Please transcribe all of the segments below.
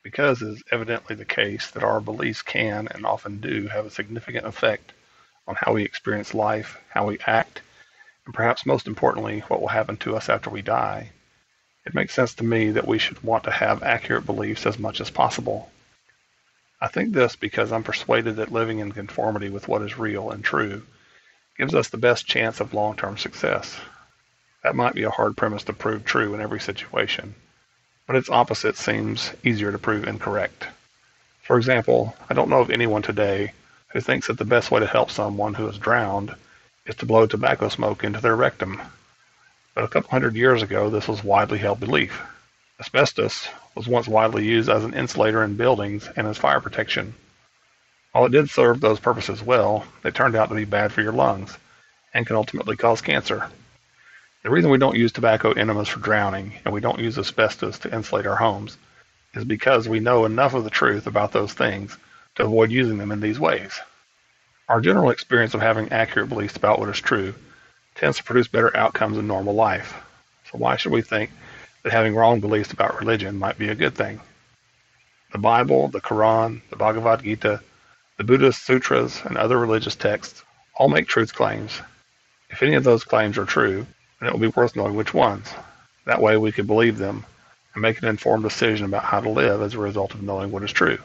because it is evidently the case that our beliefs can and often do have a significant effect on how we experience life, how we act, and perhaps most importantly, what will happen to us after we die, it makes sense to me that we should want to have accurate beliefs as much as possible. I think this because I'm persuaded that living in conformity with what is real and true gives us the best chance of long-term success. That might be a hard premise to prove true in every situation, but its opposite seems easier to prove incorrect. For example, I don't know of anyone today who thinks that the best way to help someone who is drowned is to blow tobacco smoke into their rectum. But a couple hundred years ago, this was widely held belief. Asbestos was once widely used as an insulator in buildings and as fire protection. While it did serve those purposes well, it turned out to be bad for your lungs and can ultimately cause cancer. The reason we don't use tobacco enemas for drowning and we don't use asbestos to insulate our homes is because we know enough of the truth about those things to avoid using them in these ways. Our general experience of having accurate beliefs about what is true tends to produce better outcomes in normal life. So why should we think that having wrong beliefs about religion might be a good thing? The Bible, the Quran, the Bhagavad Gita, the Buddhist sutras, and other religious texts all make truth claims. If any of those claims are true, then it will be worth knowing which ones. That way we can believe them and make an informed decision about how to live as a result of knowing what is true.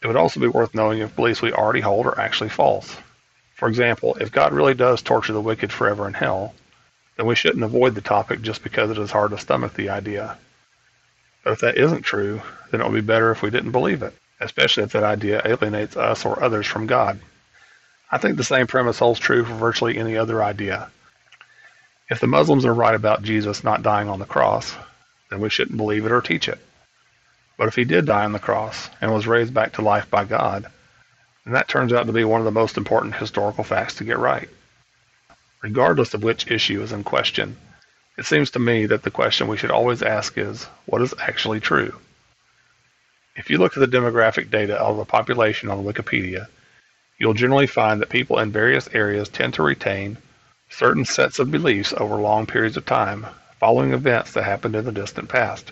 It would also be worth knowing if beliefs we already hold are actually false. For example, if God really does torture the wicked forever in hell, then we shouldn't avoid the topic just because it is hard to stomach the idea. But if that isn't true, then it would be better if we didn't believe it, especially if that idea alienates us or others from God. I think the same premise holds true for virtually any other idea. If the Muslims are right about Jesus not dying on the cross, then we shouldn't believe it or teach it. But if he did die on the cross and was raised back to life by God, then that turns out to be one of the most important historical facts to get right. Regardless of which issue is in question, it seems to me that the question we should always ask is, what is actually true? If you look at the demographic data of the population on Wikipedia, you'll generally find that people in various areas tend to retain certain sets of beliefs over long periods of time, following events that happened in the distant past.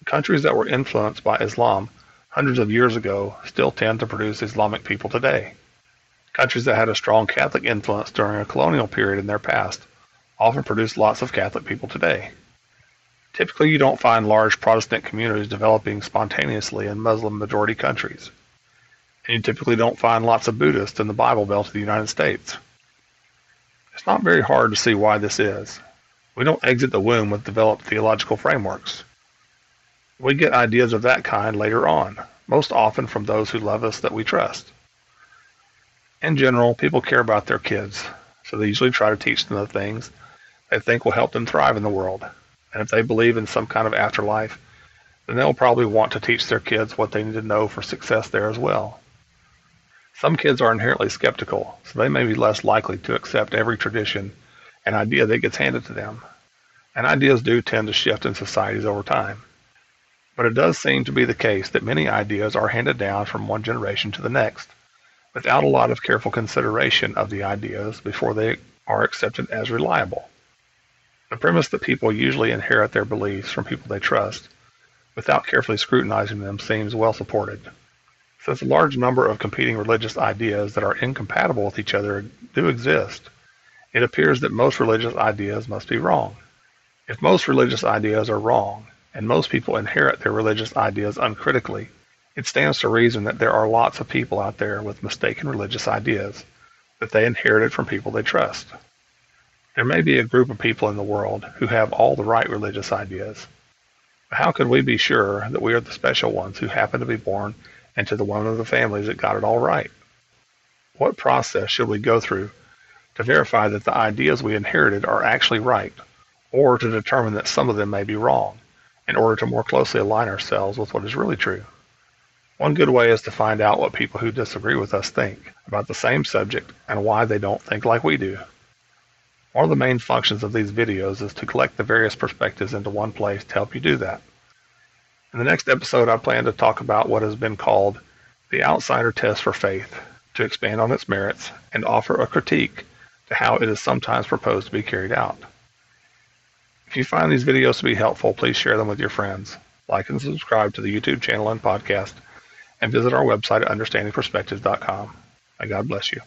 Countries that were influenced by Islam hundreds of years ago still tend to produce Islamic people today. Countries that had a strong Catholic influence during a colonial period in their past often produce lots of Catholic people today. Typically, you don't find large Protestant communities developing spontaneously in Muslim-majority countries. And you typically don't find lots of Buddhists in the Bible Belt of the United States. It's not very hard to see why this is. We don't exit the womb with developed theological frameworks. We get ideas of that kind later on, most often from those who love us that we trust. In general, people care about their kids, so they usually try to teach them the things they think will help them thrive in the world. And if they believe in some kind of afterlife, then they'll probably want to teach their kids what they need to know for success there as well. Some kids are inherently skeptical, so they may be less likely to accept every tradition and idea that gets handed to them. And ideas do tend to shift in societies over time. But it does seem to be the case that many ideas are handed down from one generation to the next, without a lot of careful consideration of the ideas before they are accepted as reliable. The premise that people usually inherit their beliefs from people they trust, without carefully scrutinizing them, seems well supported. Since a large number of competing religious ideas that are incompatible with each other do exist, it appears that most religious ideas must be wrong. If most religious ideas are wrong, and most people inherit their religious ideas uncritically, it stands to reason that there are lots of people out there with mistaken religious ideas that they inherited from people they trust. There may be a group of people in the world who have all the right religious ideas, but how can we be sure that we are the special ones who happen to be born into the one of the families that got it all right? What process should we go through to verify that the ideas we inherited are actually right, or to determine that some of them may be wrong, in order to more closely align ourselves with what is really true? One good way is to find out what people who disagree with us think about the same subject and why they don't think like we do. One of the main functions of these videos is to collect the various perspectives into one place to help you do that. In the next episode, I plan to talk about what has been called the outsider test for faith, to expand on its merits and offer a critique to how it is sometimes proposed to be carried out. If you find these videos to be helpful, please share them with your friends. Like and subscribe to the YouTube channel and podcast, and visit our website at understandingperspectives.com. May God bless you.